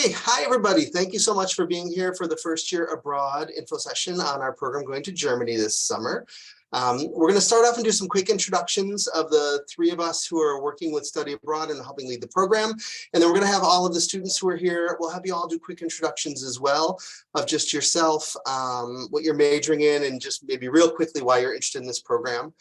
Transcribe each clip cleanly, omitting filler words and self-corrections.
Okay, hi everybody. Thank you so much for being here for the first year abroad info session on our program going to Germany this summer. We're going to start off and do some quick introductions of the three of us who are working with Study Abroad and helping lead the program. And then we're going to have all of the students who are here. We'll have you all do quick introductions as well of just yourself, what you're majoring in, and just maybe real quickly why you're interested in this program.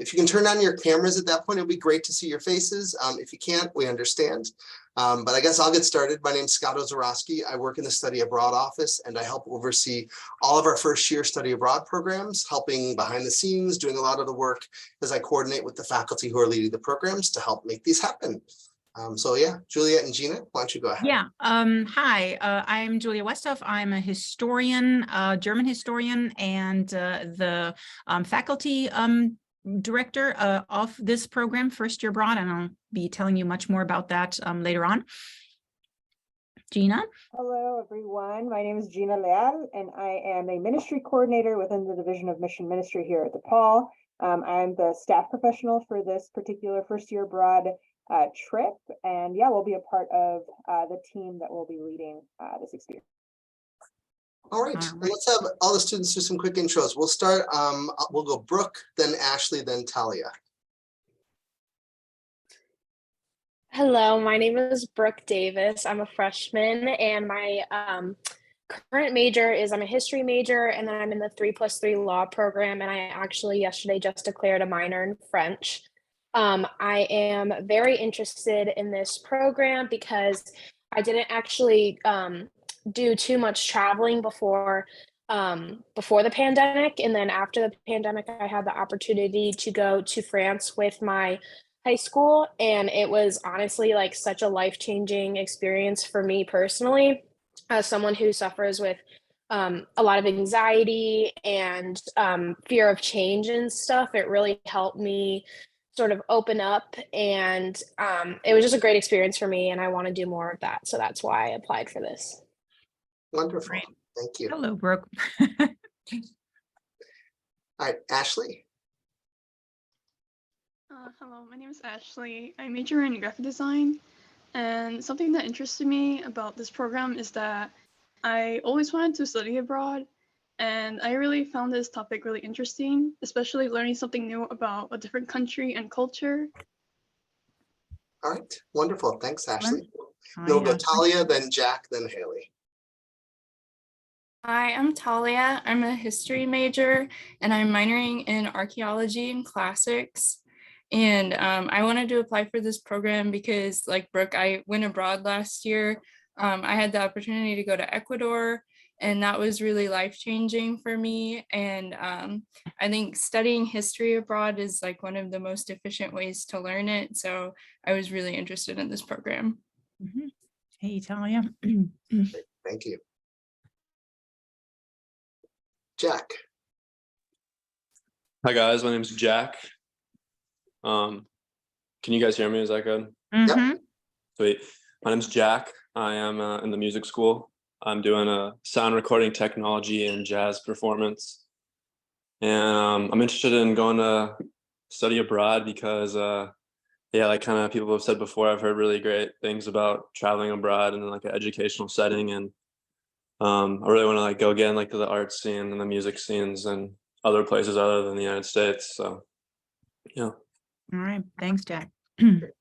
If you can turn on your cameras at that point, it'll be great to see your faces. If you can't, we understand. But I guess I'll get started. My name's Scott Ozorowski. I work in the Study Abroad office, and I help oversee all of our first year Study Abroad programs, helping behind the scenes, doing a lot of the work as I coordinate with the faculty who are leading the programs to help make these happen. So yeah, Juliet and Gina, why don't you go ahead? Yeah, hi, I'm Julia Westhoff. I'm a historian, German historian, and the faculty director of this program, First Year Abroad, and I'll be telling you much more about that later on. Gina? Hello, everyone. My name is Gina Leal, and I am a ministry coordinator within the Division of Mission Ministry here at DePaul. I'm the staff professional for this particular First Year Abroad trip, and yeah, we'll be a part of the team that will be leading this experience. All right, and let's have all the students do some quick intros. We'll start, we'll go Brooke, then Ashley, then Talia. Hello, my name is Brooke Davis. I'm a freshman, and my current major is I'm a history major, and then I'm in the 3+3 law program, and I actually yesterday just declared a minor in French. I am very interested in this program because I didn't actually do too much traveling before the pandemic, and then after the pandemic, I had the opportunity to go to France with my high school, and it was honestly like such a life-changing experience for me personally, as someone who suffers with a lot of anxiety and fear of change and stuff. It really helped me sort of open up, and it was just a great experience for me, and I want to do more of that, so that's why I applied for this. Wonderful. Great. Thank you. Hello, Brooke. All right, Ashley. Hello, my name is Ashley. I major in graphic design, and something that interested me about this program is that I always wanted to study abroad, and I really found this topic really interesting, especially learning something new about a different country and culture. All right, wonderful. Thanks, Ashley. Hi, We'll go Ashley. Talia, then Jack, then Haley. Hi, I'm Talia. I'm a history major, and I'm minoring in archaeology and classics. And I wanted to apply for this program because, like Brooke, I went abroad last year. I had the opportunity to go to Ecuador, and that was really life-changing for me. And I think studying history abroad is like one of the most efficient ways to learn it. So I was really interested in this program. Mm-hmm. Hey, Talia. Thank you. Jack. Hi guys, my name is Jack. Can you guys hear me? Is that good? Mm-hmm. Sweet. My name is Jack. I am in the music school. I'm doing a sound recording technology and jazz performance. And I'm interested in going to study abroad because, yeah, like kind of people have said before, I've heard really great things about traveling abroad in like an educational setting. And I really want to like go again, like to the art scene and the music scenes and other places other than the United States. So, yeah. All right, thanks, Jack. And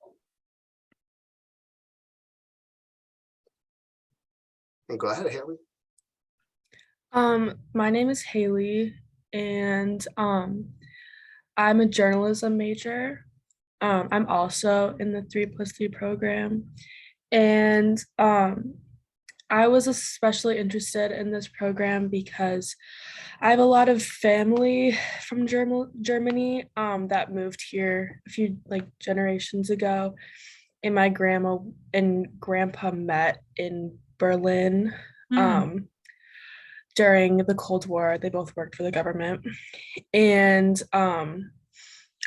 go ahead, Haley. My name is Haley, and I'm a journalism major. I'm also in the 3+3 program, and I was especially interested in this program because I have a lot of family from Germany that moved here a few generations ago, and my grandma and grandpa met in Berlin during the Cold War. They both worked for the government, and I'm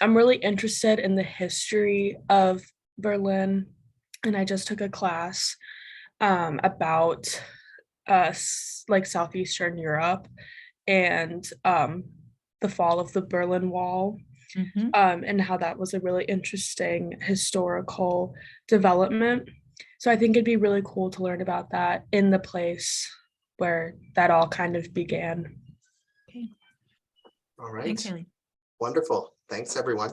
really interested in the history of Berlin, and I just took a class about Southeastern Europe and the fall of the Berlin Wall, and how that was a really interesting historical development. So I think it'd be really cool to learn about that in the place where that all kind of began. Okay, All right. thanks, Haley. Wonderful. Thanks, everyone.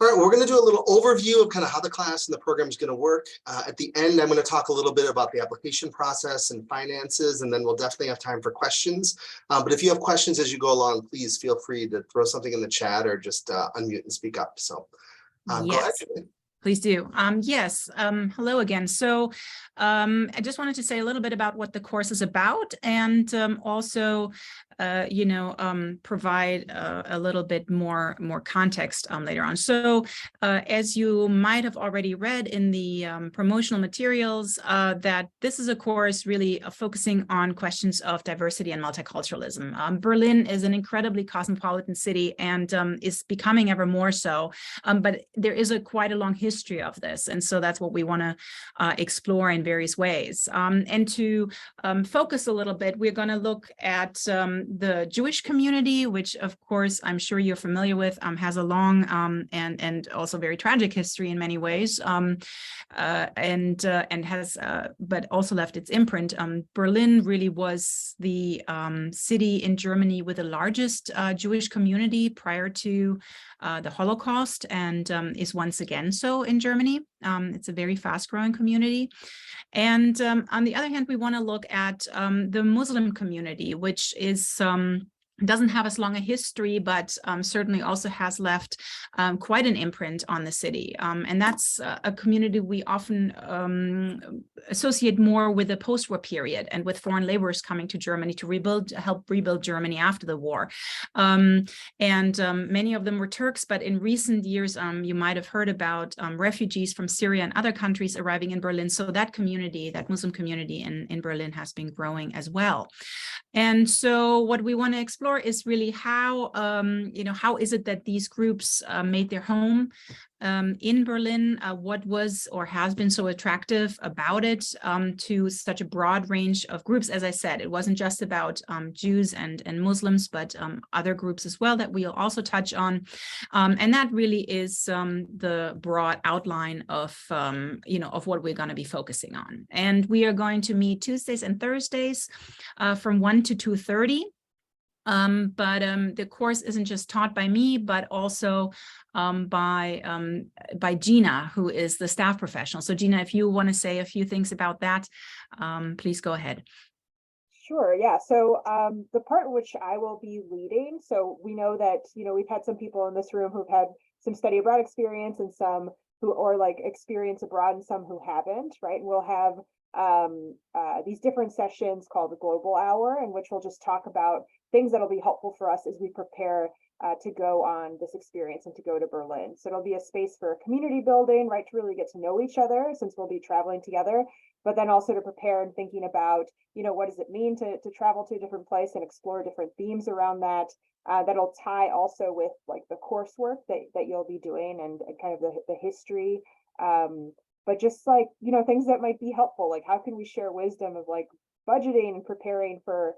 All right, we're going to do a little overview of kind of how the class and the program is going to work. At the end, I'm going to talk a little bit about the application process and finances, and then we'll definitely have time for questions. But if you have questions as you go along, please feel free to throw something in the chat or just unmute and speak up. So go ahead. Yes. Please do. Yes. Hello again. So I just wanted to say a little bit about what the course is about, and also, provide a little bit more context later on. So as you might have already read in the promotional materials, that this is a course really focusing on questions of diversity and multiculturalism. Berlin is an incredibly cosmopolitan city and is becoming ever more so, but there is quite a long history of this. And so that's what we want to explore in various ways. And to focus a little bit, we're going to look at the Jewish community, which of course, I'm sure you're familiar with, has a long and also very tragic history in many ways, and has, but also left its imprint. Berlin really was the city in Germany with the largest Jewish community prior to the Holocaust, and is once again so in Germany. It's a very fast-growing community. And on the other hand, we want to look at the Muslim community, which is doesn't have as long a history, but certainly also has left quite an imprint on the city. And that's a community we often associate more with the post-war period and with foreign laborers coming to Germany to help rebuild Germany after the war. And many of them were Turks, but in recent years, you might have heard about refugees from Syria and other countries arriving in Berlin. So that community, that Muslim community in Berlin has been growing as well. And so what we want to explore is really how, how is it that these groups made their home in Berlin? What was or has been so attractive about it to such a broad range of groups? As I said, it wasn't just about Jews and Muslims, but other groups as well that we'll also touch on. And that really is the broad outline of, of what we're going to be focusing on. And we are going to meet Tuesdays and Thursdays from 1 to 2:30. But the course isn't just taught by me, but also by Gina, who is the staff professional. So Gina, if you want to say a few things about that, please go ahead. Sure, yeah. So the part which I will be leading, so we know that, we've had some people in this room who've had some study abroad experience and some who, or like experience abroad and some who haven't, right? And we'll have these different sessions called the Global Hour, in which we'll just talk about things that'll be helpful for us as we prepare to go on this experience and to go to Berlin. So it'll be a space for community building, right, to really get to know each other since we'll be traveling together, but then also to prepare and thinking about, what does it mean to travel to a different place and explore different themes around that. That'll tie also with like the coursework that you'll be doing and kind of the history. But just like, things that might be helpful, like how can we share wisdom of like budgeting and preparing for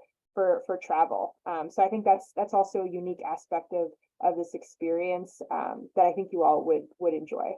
travel. So I think that's also a unique aspect of this experience that I think you all would enjoy.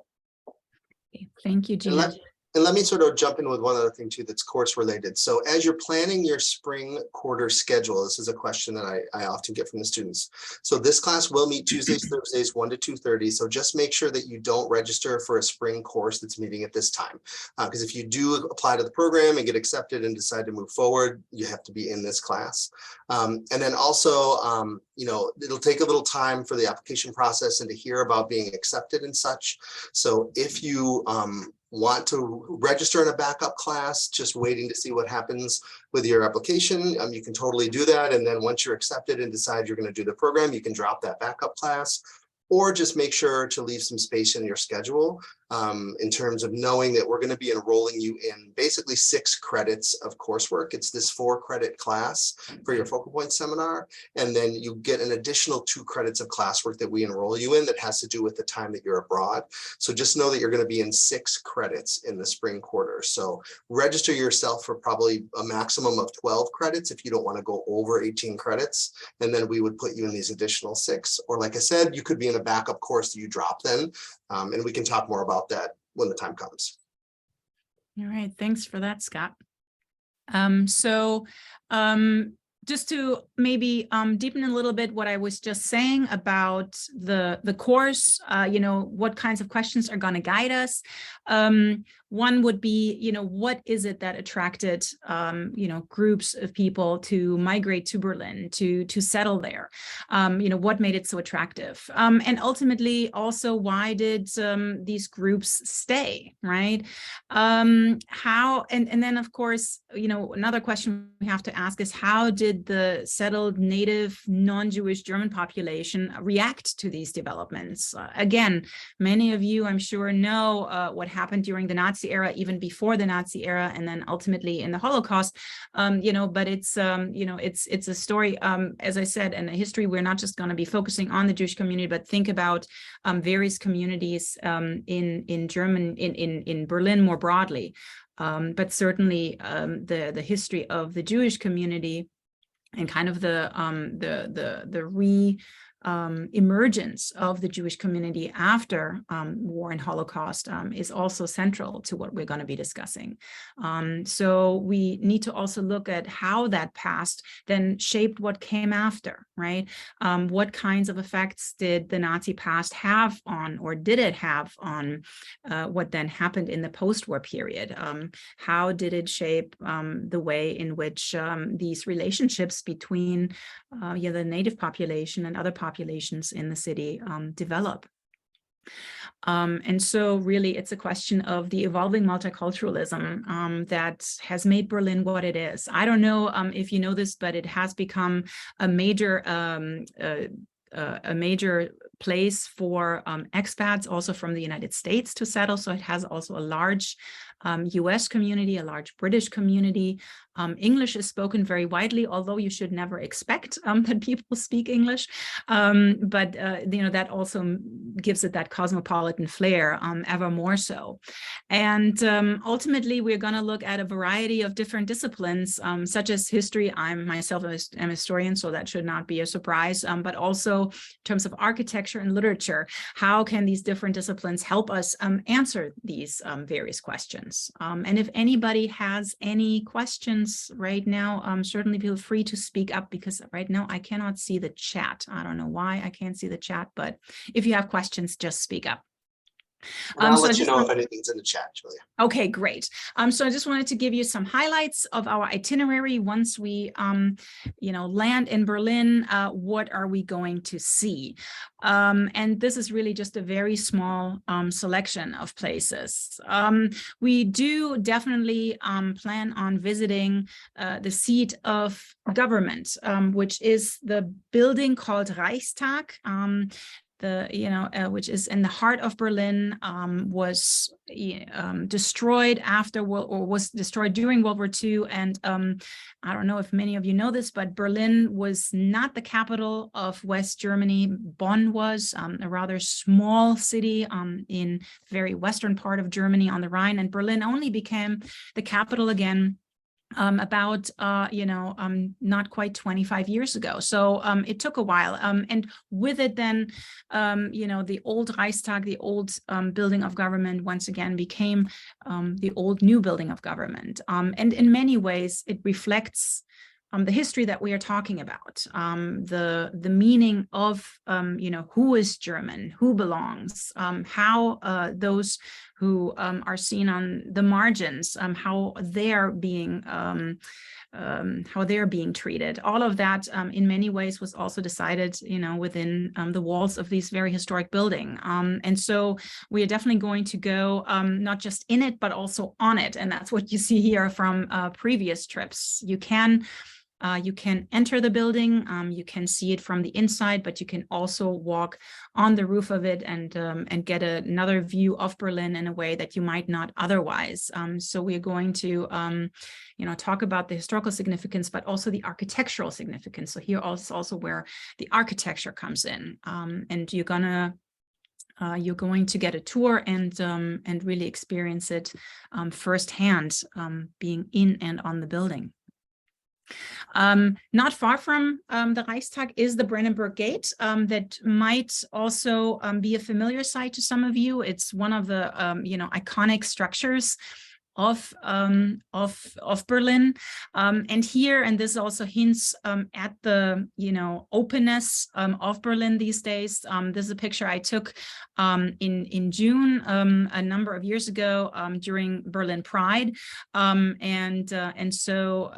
Thank you, Gina. And let me sort of jump in with one other thing too that's course related. So as you're planning your spring quarter schedule, this is a question that I often get from the students. So this class will meet Tuesdays, Thursdays, 1 to 2:30. So just make sure that you don't register for a spring course that's meeting at this time. Because if you do apply to the program and get accepted and decide to move forward, you have to be in this class. And then also, it'll take a little time for the application process and to hear about being accepted and such. So if you want to register in a backup class, just waiting to see what happens with your application, you can totally do that. And then once you're accepted and decide you're going to do the program, you can drop that backup class, or just make sure to leave some space in your schedule in terms of knowing that we're going to be enrolling you in basically 6 credits of coursework. It's this 4-credit class for your focal point seminar. And then you get an additional 2 credits of classwork that we enroll you in that has to do with the time that you're abroad. So just know that you're going to be in 6 credits in the spring quarter. So register yourself for probably a maximum of 12 credits if you don't want to go over 18 credits. And then we would put you in these additional 6. Or like I said, you could be in a backup course that you drop then. And we can talk more about that when the time comes. All right, thanks for that, Scott. Just to maybe deepen a little bit what I was just saying about the course, what kinds of questions are going to guide us. One would be, what is it that attracted, groups of people to migrate to Berlin, to settle there? What made it so attractive? And ultimately, also, why did these groups stay, right? And then, of course, another question we have to ask is, how did the settled native non-Jewish German population react to these developments? Again, many of you, I'm sure, know what happened during the Nazi era, even before the Nazi era, and then ultimately in the Holocaust. But it's a story, as I said, and a history. We're not just going to be focusing on the Jewish community, but think about various communities in Berlin more broadly. But certainly the history of the Jewish community and kind of the emergence of the Jewish community after war and Holocaust is also central to what we're going to be discussing. So we need to also look at how that past then shaped what came after, right? What kinds of effects did the Nazi past have on, or did it have on what then happened in the post-war period? How did it shape the way in which these relationships between the native population and other populations in the city develop? And so really it's a question of the evolving multiculturalism that has made Berlin what it is. I don't know if you know this, but it has become a major place for expats also from the United States to settle. So it has also a large US community, a large British community. English is spoken very widely, although you should never expect that people speak English. But that also gives it that cosmopolitan flair, ever more so. And ultimately, we're going to look at a variety of different disciplines, such as history. I'm myself am a historian, so that should not be a surprise. But also in terms of architecture and literature, how can these different disciplines help us answer these various questions? And if anybody has any questions right now, certainly feel free to speak up, because right now I cannot see the chat. I don't know why I can't see the chat, but if you have questions, just speak up. I'll let you know if anything's in the chat, Julia. Okay, great. So I just wanted to give you some highlights of our itinerary. Once we, land in Berlin, what are we going to see? And this is really just a very small selection of places. We do definitely plan on visiting the seat of government, which is the building called Reichstag. Which is in the heart of Berlin, was destroyed was destroyed during World War II. And I don't know if many of you know this, but Berlin was not the capital of West Germany. Bonn was a rather small city in the very western part of Germany on the Rhine, and Berlin only became the capital again about not quite 25 years ago. So it took a while, and with it then the old Reichstag, the old building of government, once again became the old new building of government, and in many ways it reflects the history that we are talking about, the meaning of who is German, who belongs, how those who are seen on the margins, how they're being treated. All of that, in many ways, was also decided, within the walls of these very historic building. And so we are definitely going to go not just in it, but also on it, and that's what you see here from previous trips. You can enter the building, you can see it from the inside, but you can also walk on the roof of it and get another view of Berlin in a way that you might not otherwise. So we're going to, talk about the historical significance, but also the architectural significance. So here also where the architecture comes in, and you're going to get a tour and really experience it firsthand, being in and on the building. Not far from the Reichstag is the Brandenburg Gate, that might also be a familiar sight to some of you. It's one of the iconic structures of Berlin, and here, and this also hints at the openness of Berlin these days. This is a picture I took in June a number of years ago during Berlin Pride, and so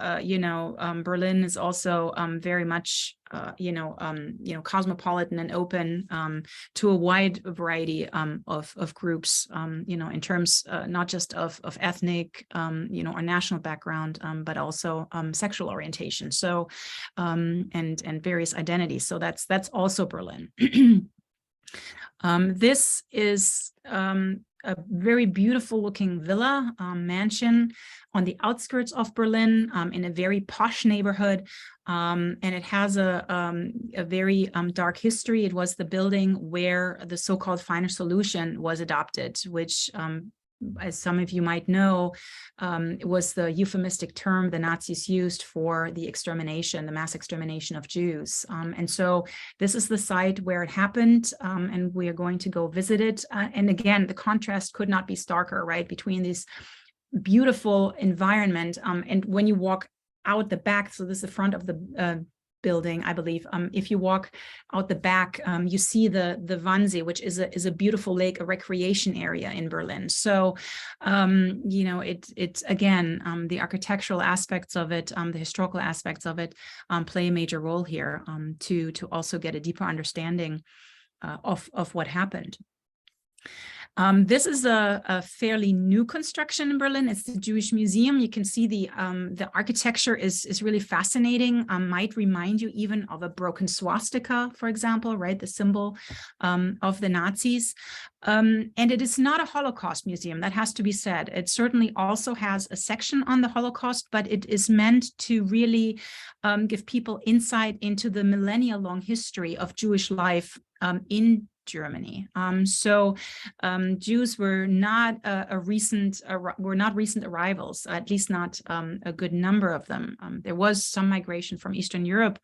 Berlin is also very much cosmopolitan and open to a wide variety of groups, in terms not just of ethnic, or national background, but also sexual orientation. So, and various identities. So that's also Berlin. This is a very beautiful looking villa mansion on the outskirts of Berlin in a very posh neighborhood. And it has a very dark history. It was the building where the so-called Final Solution was adopted, which as some of you might know, it was the euphemistic term the Nazis used for the extermination, the mass extermination of Jews. And so this is the site where it happened, and we are going to go visit it. And again, the contrast could not be starker, right, between this beautiful environment and when you walk out the back. So this is the front of the building, I believe. If you walk out the back, you see the Wannsee, which is a beautiful lake, a recreation area in Berlin. So, it's again, the architectural aspects of it, the historical aspects of it play a major role here to also get a deeper understanding of what happened. This is a fairly new construction in Berlin. It's the Jewish Museum. You can see the architecture is really fascinating. Might remind you even of a broken swastika, for example, right? The symbol of the Nazis. And it is not a Holocaust museum, that has to be said. It certainly also has a section on the Holocaust, but it is meant to really give people insight into the millennia-long history of Jewish life in Germany. Jews were not recent arrivals, at least not a good number of them. There was some migration from Eastern Europe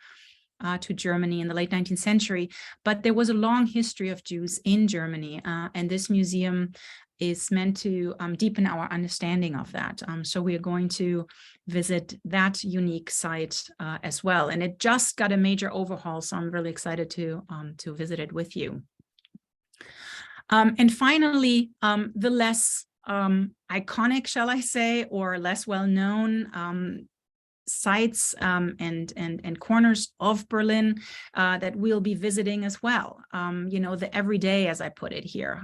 to Germany in the late 19th century, but there was a long history of Jews in Germany, and this museum is meant to deepen our understanding of that. So we are going to visit that unique site as well, and it just got a major overhaul, so I'm really excited to visit it with you. And finally, the less iconic, shall I say, or less well-known sites and corners of Berlin that we'll be visiting as well. The everyday, as I put it here,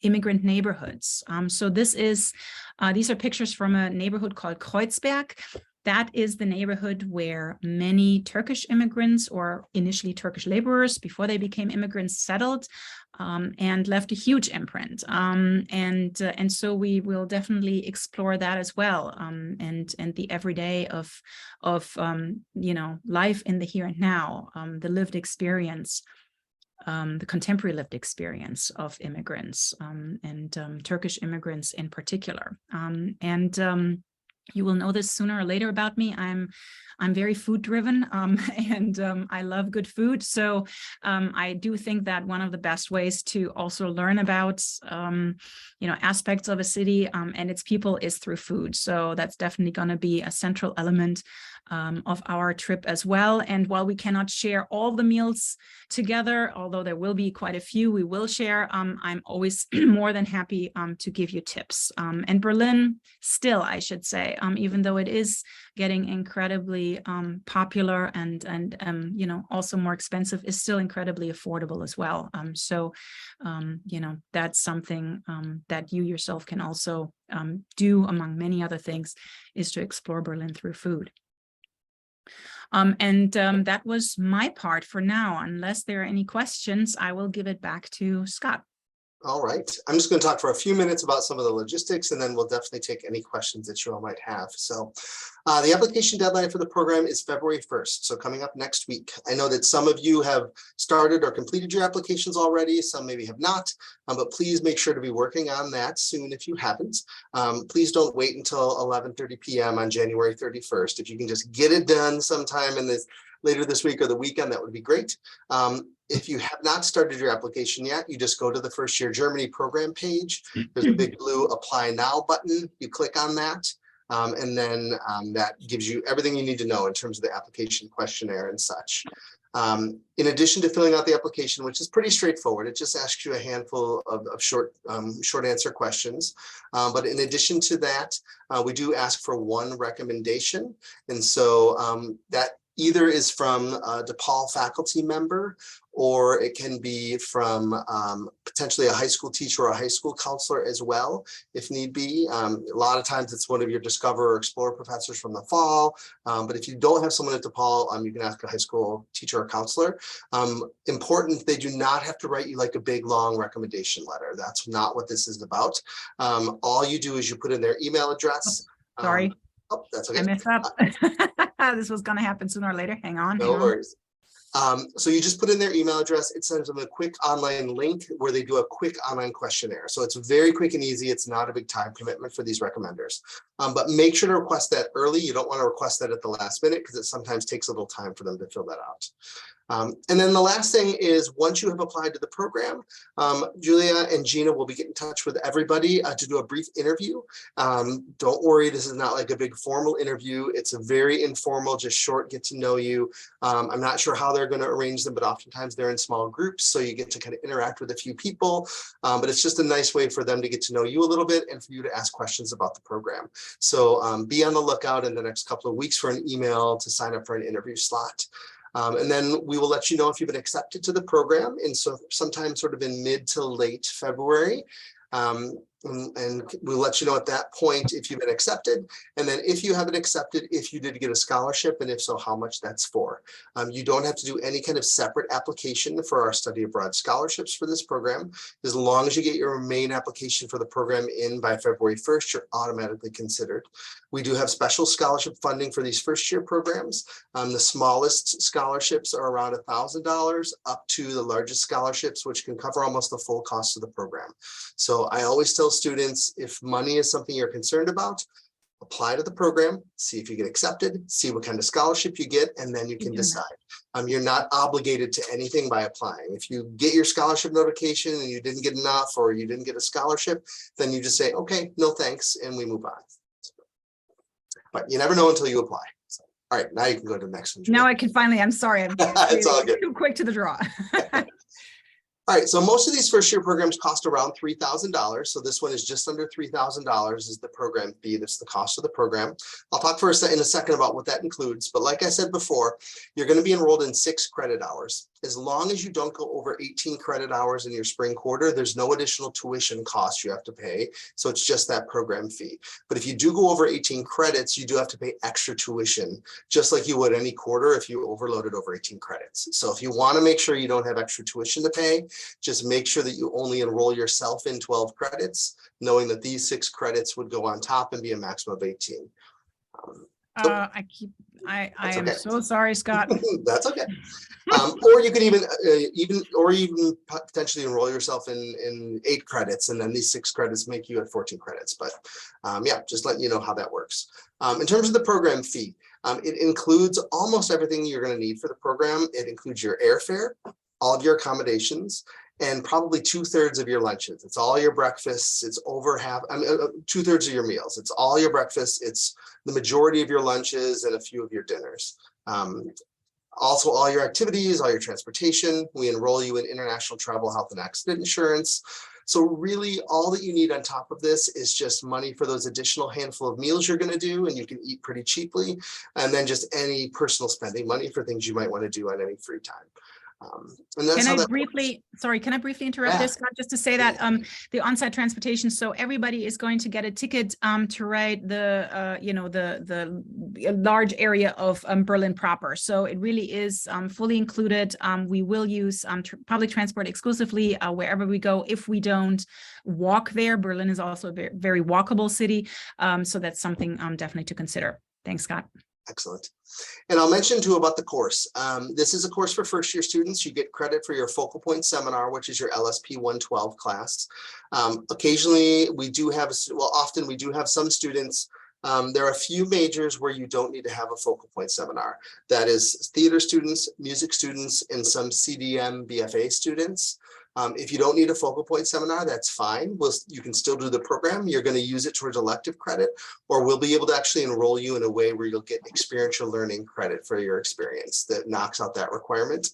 immigrant neighborhoods. So these are pictures from a neighborhood called Kreuzberg. That is the neighborhood where many Turkish immigrants, or initially Turkish laborers before they became immigrants, settled and left a huge imprint. And so we will definitely explore that as well, and the everyday of life in the here and now, the lived experience, the contemporary lived experience of immigrants and Turkish immigrants in particular. You will know this sooner or later about me. I'm very food driven, and I love good food. So I do think that one of the best ways to also learn about aspects of a city and its people is through food. So that's definitely going to be a central element of our trip as well. And while we cannot share all the meals together, although there will be quite a few we will share, I'm always more than happy to give you tips. And Berlin still, I should say, even though it is getting incredibly popular and also more expensive, is still incredibly affordable as well. So that's something that you yourself can also do, among many other things, is to explore Berlin through food. That was my part for now. Unless there are any questions, I will give it back to Scott. All right. I'm just going to talk for a few minutes about some of the logistics, and then we'll definitely take any questions that you all might have. So the application deadline for the program is February 1st, so coming up next week. I know that some of you have started or completed your applications already, some maybe have not, but please make sure to be working on that soon if you haven't. Please don't wait until 11:30 p.m. on January 31st. If you can just get it done sometime in this later this week or the weekend, that would be great. If you have not started your application yet, you just go to the First Year Germany program page. There's a big blue Apply Now button. You click on that. And then that gives you everything you need to know in terms of the application questionnaire and such. In addition to filling out the application, which is pretty straightforward, it just asks you a handful of short answer questions. But in addition to that, we do ask for one recommendation. And so that either is from a DePaul faculty member, or it can be from potentially a high school teacher or a high school counselor as well, if need be. A lot of times it's one of your Discover or Explore professors from the fall. But if you don't have someone at DePaul, you can ask a high school teacher or counselor. Important, they do not have to write you like a big, long recommendation letter. That's not what this is about. All you do is you put in their email address. Sorry. Oh, that's okay. I messed up. This was going to happen sooner or later. Hang on. No worries. So you just put in their email address. It sends them a quick online link where they do a quick online questionnaire. So it's very quick and easy. It's not a big time commitment for these recommenders. But make sure to request that early. You don't want to request that at the last minute because it sometimes takes a little time for them to fill that out. And then the last thing is, once you have applied to the program, Julia and Gina will be getting in touch with everybody to do a brief interview. Don't worry, this is not like a big formal interview. It's a very informal, just short get to know you. I'm not sure how they're going to arrange them, but oftentimes they're in small groups, so you get to kind of interact with a few people. But it's just a nice way for them to get to know you a little bit and for you to ask questions about the program. So be on the lookout in the next couple of weeks for an email to sign up for an interview slot. And then we will let you know if you've been accepted to the program. And so sometime sort of in mid to late February. And we'll let you know at that point if you've been accepted. And then if you haven't accepted, if you did get a scholarship, and if so, how much that's for. You don't have to do any kind of separate application for our study abroad scholarships for this program. As long as you get your main application for the program in by February 1st, you're automatically considered. We do have special scholarship funding for these first year programs. The smallest scholarships are around $1,000 up to the largest scholarships, which can cover almost the full cost of the program. So I always tell students, if money is something you're concerned about, apply to the program, see if you get accepted, see what kind of scholarship you get, and then you can decide. You're not obligated to anything by applying. If you get your scholarship notification and you didn't get enough, or you didn't get a scholarship, then you just say, okay, no thanks, and we move on. But you never know until you apply. So, all right, now you can go to the next one. Now I can finally, I'm sorry, I'm It's all good. too quick to the draw. All right, so most of these first year programs cost around $3,000. So this one is just under $3,000 is the program fee. That's the cost of the program. I'll talk in a second about what that includes. But like I said before, you're going to be enrolled in 6 credit hours. As long as you don't go over 18 credit hours in your spring quarter, there's no additional tuition cost you have to pay. So it's just that program fee. But if you do go over 18 credits, you do have to pay extra tuition, just like you would any quarter if you overloaded over 18 credits. So if you want to make sure you don't have extra tuition to pay, just make sure that you only enroll yourself in 12 credits, knowing that these 6 credits would go on top and be a maximum of 18. I am okay. so sorry, Scott. That's okay. Or you could even potentially enroll yourself in 8 credits, and then these 6 credits make you at 14 credits. But yeah, just letting you know how that works. In terms of the program fee, it includes almost everything you're going to need for the program. It includes your airfare, all of your accommodations, and probably 2/3 of your lunches. It's all your breakfasts. It's over half, 2/3 of your meals. It's all your breakfasts. It's the majority of your lunches and a few of your dinners. Also, all your activities, all your transportation. We enroll you in international travel, health, and accident insurance. So really, all that you need on top of this is just money for those additional handful of meals you're going to do, and you can eat pretty cheaply. And then just any personal spending money for things you might want to do on any free time. And that's Can I briefly interrupt this, Scott, just to say that the on-site transportation, so everybody is going to get a ticket to ride the the large area of Berlin proper. So it really is fully included. We will use public transport exclusively wherever we go. If we don't walk there, Berlin is also a very, very walkable city. So that's something definitely to consider. Thanks, Scott. Excellent. And I'll mention too about the course. This is a course for first year students. You get credit for your focal point seminar, which is your LSP 112 class. Occasionally we do have, often we do have some students There are a few majors where you don't need to have a focal point seminar. That is theater students, music students, and some CDM BFA students. If you don't need a focal point seminar, that's fine. You can still do the program. You're going to use it towards elective credit, or we'll be able to actually enroll you in a way where you'll get experiential learning credit for your experience that knocks out that requirement.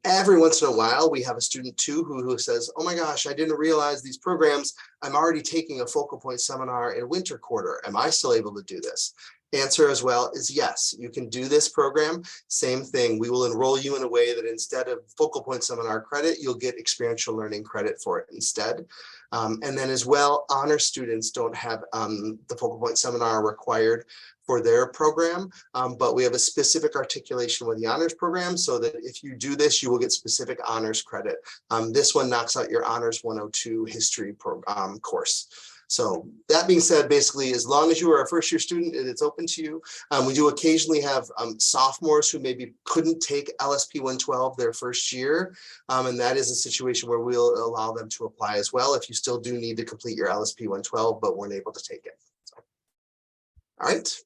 Every once in a while, we have a student too who says, oh my gosh, I didn't realize these programs. I'm already taking a focal point seminar in winter quarter. Am I still able to do this? Answer as well is yes, you can do this program. Same thing, we will enroll you in a way that instead of focal point seminar credit, you'll get experiential learning credit for it instead. And then as well, honor students don't have the focal point seminar required for their program, but we have a specific articulation with the honors program so that if you do this, you will get specific honors credit. This one knocks out your honors 102 history course. So that being said, basically, as long as you are a first year student and it's open to you, we do occasionally have sophomores who maybe couldn't take LSP 112 their first year. And that is a situation where we'll allow them to apply as well if you still do need to complete your LSP 112, but weren't able to take it. So, all right.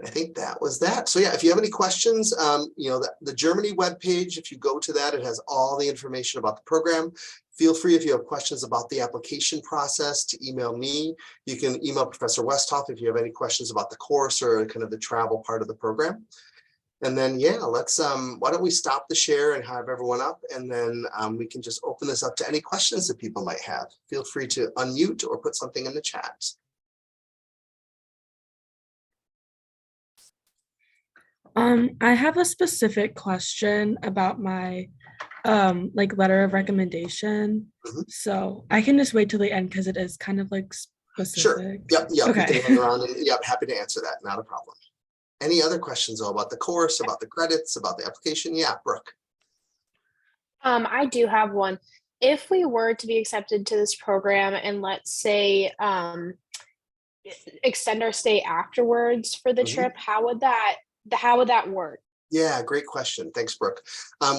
I think that was that. So yeah, if you have any questions, you know, the Germany webpage, if you go to that, it has all the information about the program. Feel free, if you have questions about the application process, to email me. You can email Professor Westhoff if you have any questions about the course or kind of the travel part of the program. And then, yeah, let's, why don't we stop the share and have everyone up, and then we can just open this up to any questions that people might have. Feel free to unmute or put something in the chat. I have a specific question about my like letter of recommendation. So I can just wait till the end because it is kind of like specific. Sure. Yep. Okay. We can hang around and yep, happy to answer that. Not a problem. Any other questions though about the course, about the credits, about the application? Yeah, Brooke. I do have one. If we were to be accepted to this program and let's say extend our stay afterwards for the trip, how would that work? Yeah, great question. Thanks, Brooke.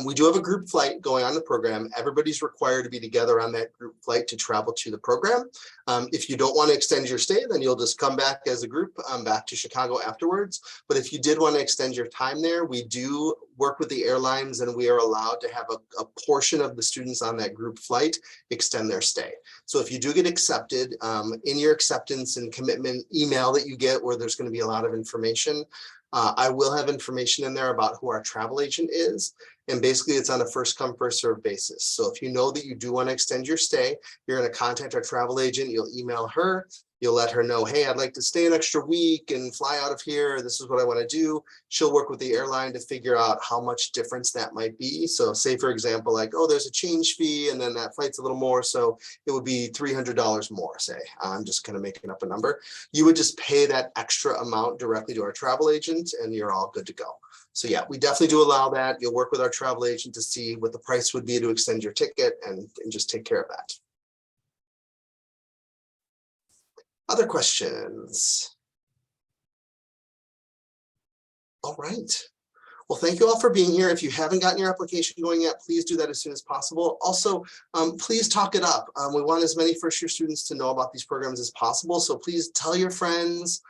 We do have a group flight going on the program. Everybody's required to be together on that group flight to travel to the program. If you don't want to extend your stay, then you'll just come back as a group back to Chicago afterwards. But if you did want to extend your time there, we do work with the airlines and we are allowed to have a portion of the students on that group flight extend their stay. So if you do get accepted, in your acceptance and commitment email that you get where there's going to be a lot of information, I will have information in there about who our travel agent is. And basically it's on a first come, first served basis. So if you know that you do want to extend your stay, you're going to contact our travel agent, you'll email her, you'll let her know, hey, I'd like to stay an extra week and fly out of here. This is what I want to do. She'll work with the airline to figure out how much difference that might be. So say, for example, like, oh, there's a change fee and then that flight's a little more. So it would be $300 more, say. I'm just kind of making up a number. You would just pay that extra amount directly to our travel agent and you're all good to go. So yeah, we definitely do allow that. You'll work with our travel agent to see what the price would be to extend your ticket and just take care of that. Other questions? All right. Well, thank you all for being here. If you haven't gotten your application going yet, please do that as soon as possible. Also, please talk it up. We want as many first-year students to know about these programs as possible. So please tell your friends.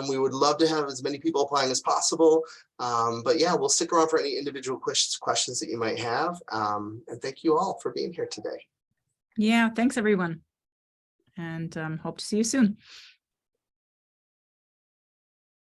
We would love to have as many people applying as possible. But yeah, we'll stick around for any individual questions that you might have. And thank you all for being here today. Yeah, thanks everyone. And hope to see you soon.